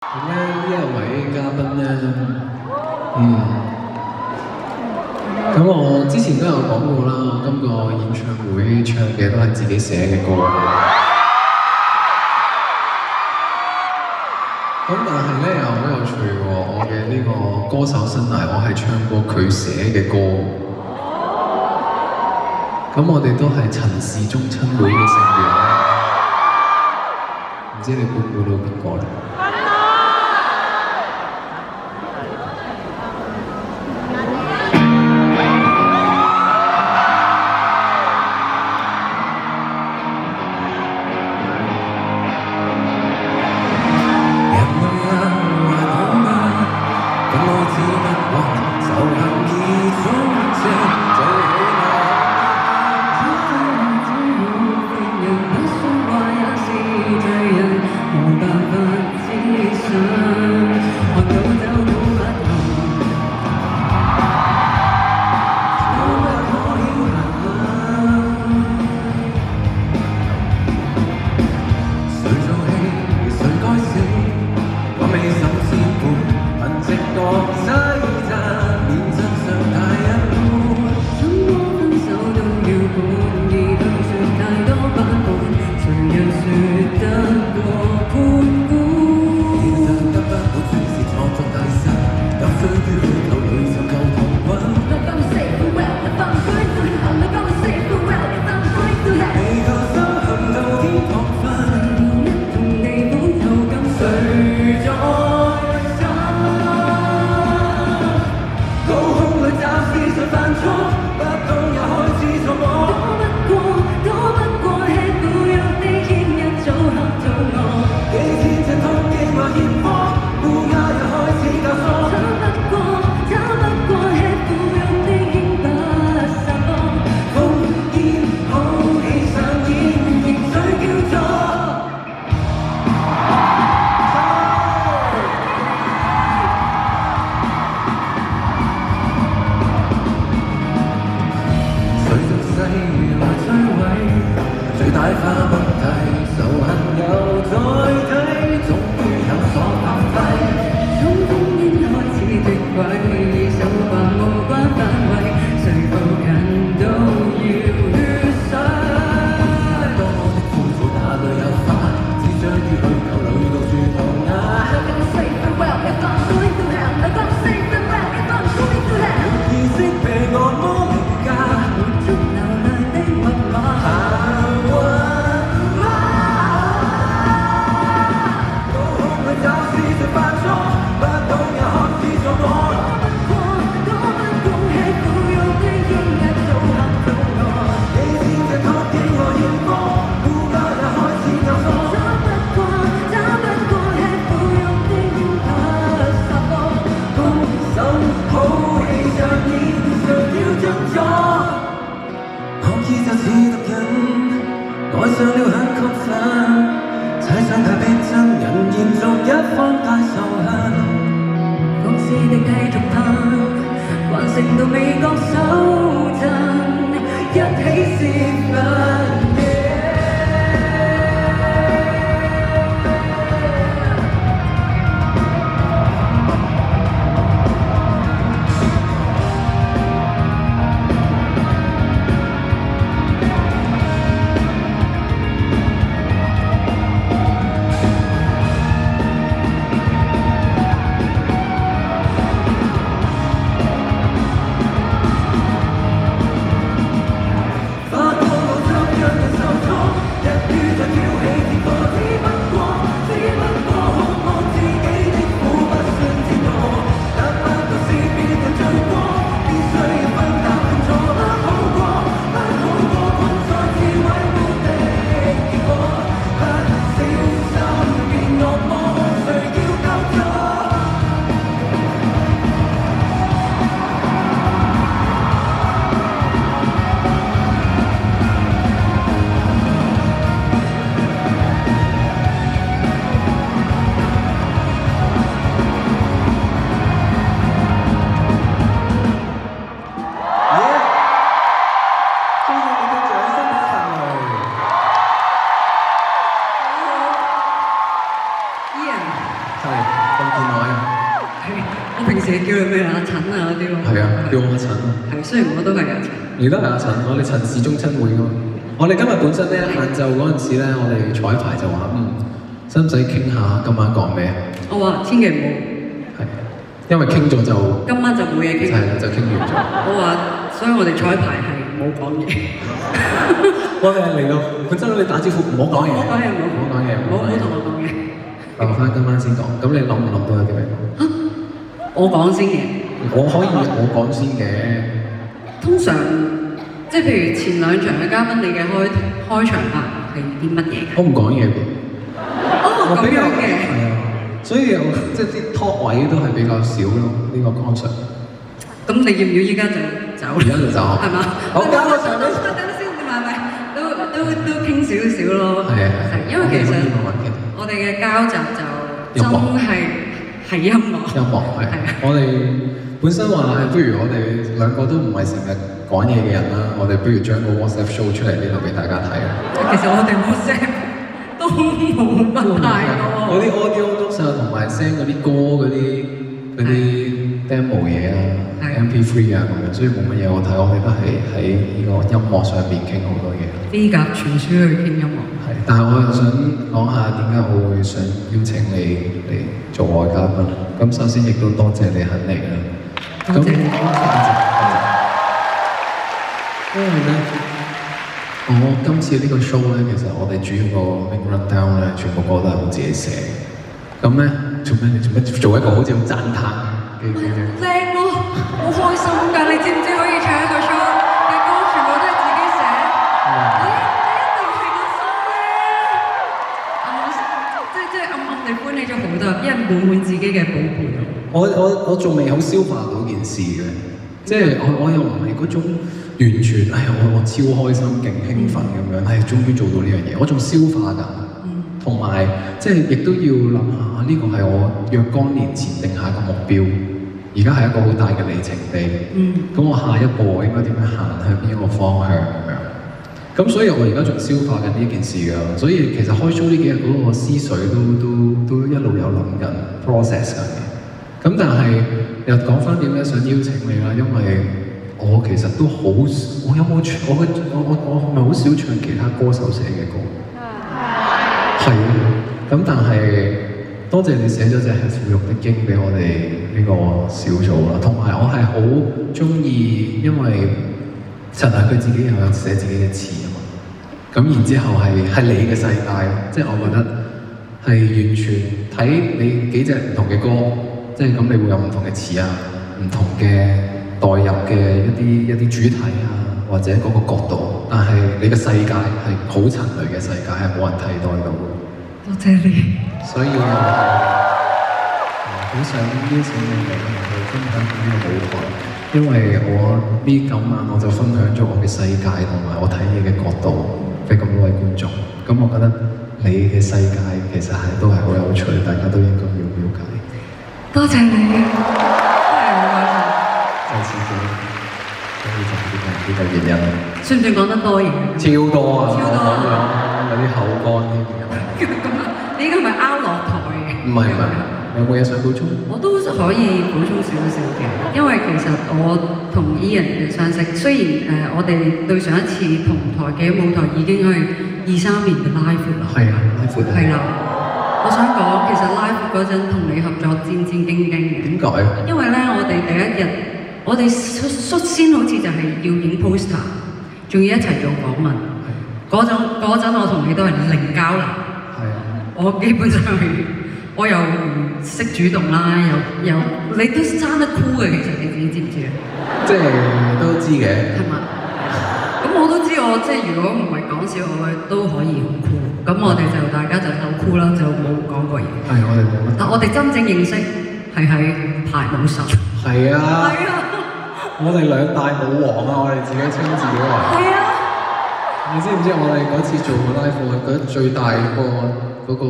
咁咧呢一位嘉賓咧，咁我之前都有講過啦，我今個演唱會唱嘅都係自己寫嘅歌。咁但係咧又好有趣喎，我嘅呢個歌手生涯，我係唱過佢寫嘅歌。咁我哋都係陳氏宗親會嘅成員，唔知你估到邊個咧？我平時叫你咩阿陳啊嗰啲咯。係啊，叫我阿陳。係，雖然我都係阿陳。而家係阿陳，我哋陳氏中親會㗎嘛。我哋今日本身咧晏晝嗰陣時咧，我哋彩排就話使唔使傾下今晚講咩？我話千祈唔好。係，因為傾咗就今晚就冇嘢傾。係啦，就傾完咗。我話，所以我哋彩排係冇講嘢。我哋嚟到本身你打招呼唔好講嘢，唔好講嘢，唔好講嘢，唔好同我講嘢。留翻今晚先講。咁你諗唔諗到有啲咩講？我講先嘅。我可以我講先嘅。通常即係譬如前兩場嘅嘉賓，你嘅開場白係啲乜嘢？我唔講嘢嘅。哦，咁樣嘅。係啊，所以我即係啲 talk 位都係比較少咯，呢個 concert。咁你要唔要依家就走？而家就走。係嘛？好，交個場俾。等先，都傾少少咯。係啊，因為其實我哋嘅交集就真係音樂。音樂係。我哋本身話不如我哋兩個都唔係成日講嘢嘅人啦，我哋不如將個 WhatsApp show 出嚟呢度俾大家睇啦。其實我哋 WhatsApp 都冇乜太多。嗰啲 audio 都上同埋 send 嗰啲歌嗰啲 demo 嘢啊 ，MP3 啊咁樣，所以冇乜嘢我睇，我哋都係喺呢個音樂上邊傾好多嘢。飛鴿傳書去傾音樂。係，但係我又想講下點解我會想邀請你嚟做我嘅嘉賓。咁首先亦都多謝你肯嚟啦。多謝你。因為咧，我今次呢個 show 咧，其實我哋主要個 main rundown 咧，全部歌都係我自己寫嘅。咁咧，做咩做一個好似好讚歎嘅靚咯，好開心㗎！你知唔知可以唱一個 show 嘅歌，全部都係自己寫？你一定係個心咧，即係暗暗地歡喜咗好多，因為滿自己嘅寶貝。我仲未好消化到件事嘅，即係我又唔係嗰種完全，我超開心、勁興奮咁樣，終於做到呢樣嘢，我仲消化緊，同埋即係亦都要諗下呢個係我若干年前定下個目標，而家係一個好大嘅里程碑。咁我下一步我應該點樣行向邊一個方向咁樣？咁所以我而家仲消化緊呢件事㗎，所以其實開 show 呢幾日嗰個思緒都一路有諗緊 process 緊嘅。咁但係又講翻點解想邀請你啦，因為我其實都好，我有冇我係咪好少唱其他歌手寫嘅歌？係啊，咁但係多謝你寫咗隻《腐肉的經》俾我哋呢個小組啦，同埋我係好中意，因為陳係佢自己又有寫自己嘅詞啊嘛，咁然之後係你嘅世界，即係我覺得係完全睇你幾隻唔同嘅歌。即係咁，你會有唔同嘅詞啊，唔同嘅代入嘅一啲主題啊，或者嗰個角度，但係你嘅世界係好陳蕾嘅世界，係冇人替代到嘅。多謝你。所以我好想邀請你嚟去分享呢個舞台，因為我呢9晚我就分享咗我嘅世界同埋我睇嘢嘅角度俾咁多位觀眾。咁我覺得你嘅世界其實都係好有趣，大家都應該要了解。多謝你，真係好開心。再次謝，所以就呢個原因。算唔算講得多嘢？超多啊！超多啊！有啲口乾添。咁你依家係咪拗落台嘅？唔係，有冇嘢想補充？我都可以補充少少嘅，因為其實我同 Ian 嘅相識，雖然我哋對上一次同台嘅舞台已經係23年嘅 live 啦。係啊 ，live 係啦。我想講，其實 live 嗰陣同你合作戰戰兢兢嘅。點解？因為咧，我哋第一日，我哋率先好似就係要影 poster， 仲要一齊做訪問。嗰陣我同你都係零交流。係啊。我基本上我又唔識主動啦，又你都生得酷嘅，其實你自己知唔知啊？即係都知嘅。係嘛？咁我都知，我即係如果唔係講笑，我都可以好酷。咁我哋就大家就鬥酷啦，就冇講過嘢。係我哋冇乜。但我哋真正認識係喺排舞室。係啊。係啊。我哋兩大舞王啊！我哋自己稱自己為。係啊。你知唔知我哋嗰次做個 live， 我覺得最大嗰個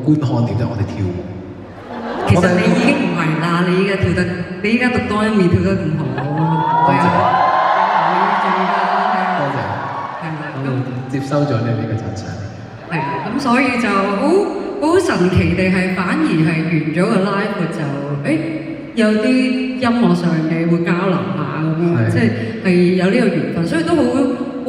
觀看點就係我哋跳舞。其實你已經唔係啦，你依家獨當一面跳得咁好。多謝。多謝。係咪？咁接收咗你呢個讚賞。係，咁所以就好好神奇地係反而係完咗個 live 就有啲音樂上嘅會交流下咁樣，即係有呢個緣分，所以都好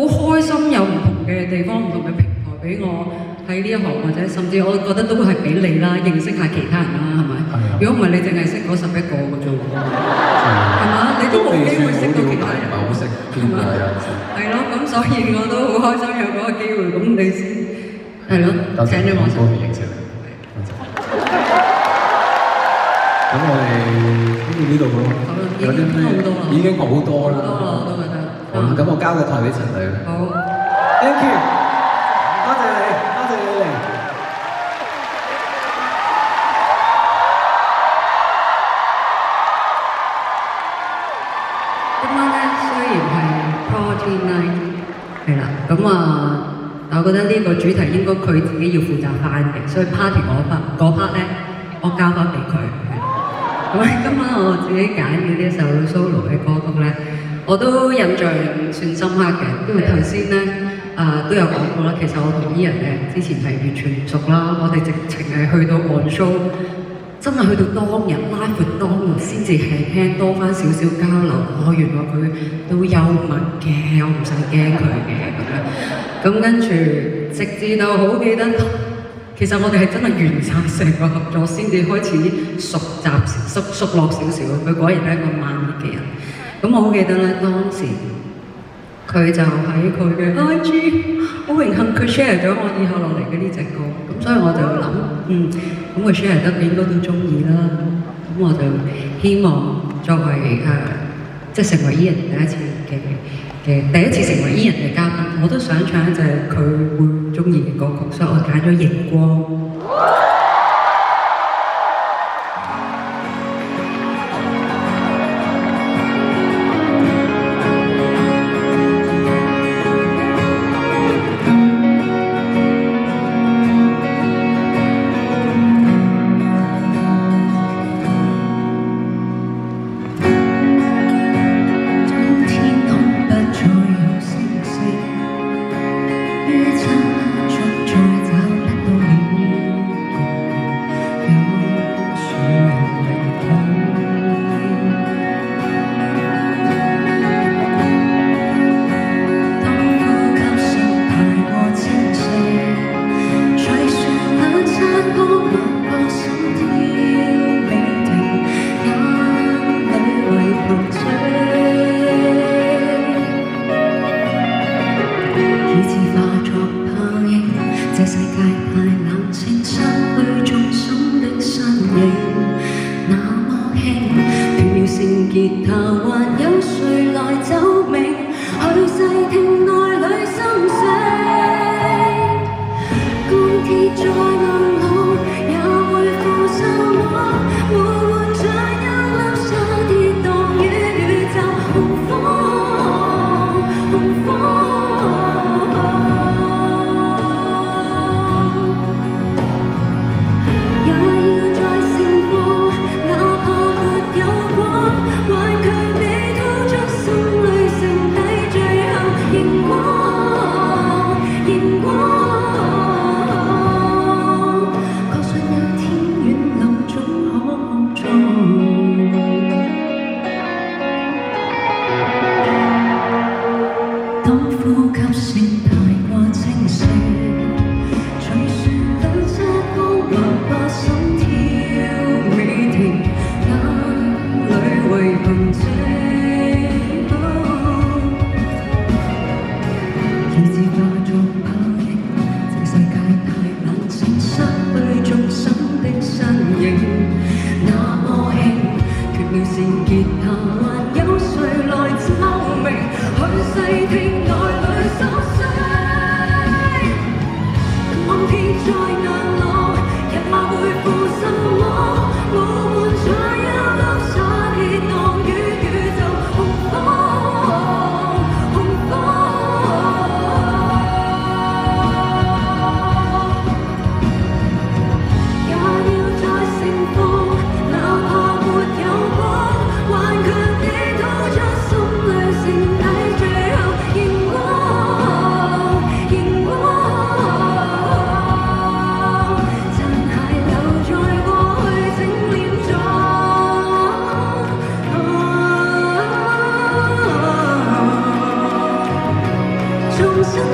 開心有唔同嘅地方、唔同嘅平台俾我喺呢一行，或者甚至我覺得都係俾你啦，認識下其他人啦，係咪？如果唔係你淨係識嗰11個嘅啫喎，係嘛？你都冇機會識到其他人，唔係好識邊個有時。係咯，咁所以我都好開心有嗰個機會，咁你先係咯，請咗我先。認識你，咁我哋傾到呢度咯，有啲咩已經好多啦，我都覺得。好啦，咁我交個台俾陳女。好 ，Thank you， 多謝你，多謝你嚟。今晚咧雖然係 Party Night， 係啦，咁但我覺得呢個主題應該佢自己要負責翻嘅，所以 Party 嗰 part 咧，我交翻俾佢。咁今晚我自己揀嘅呢一首 solo 嘅歌曲咧，我都印象算深刻嘅，因為頭先咧都有講過啦。其實我同 Ian 咧之前係完全唔熟啦，我哋直情係去到 on show， 真係去到當日 live 當日先至係聽多翻少少交流。原來佢都幽默嘅，我唔使驚佢嘅咁樣。咁跟住直至到好記得。其實我哋係真係完晒成個合作先至開始熟落少少。佢果然係一個慢熱嘅人。咁我好記得咧，當時佢就喺佢嘅 IG， 好榮幸佢 share 咗我以後落嚟嘅呢隻歌。咁所以我就諗，咁佢 share 得應該都中意啦。咁我就希望作為即係成為 Ian 第一次成為 Ian 嘅嘉賓，我都想唱一隻佢會中意嘅歌曲，所以我揀咗《熒光》。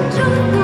中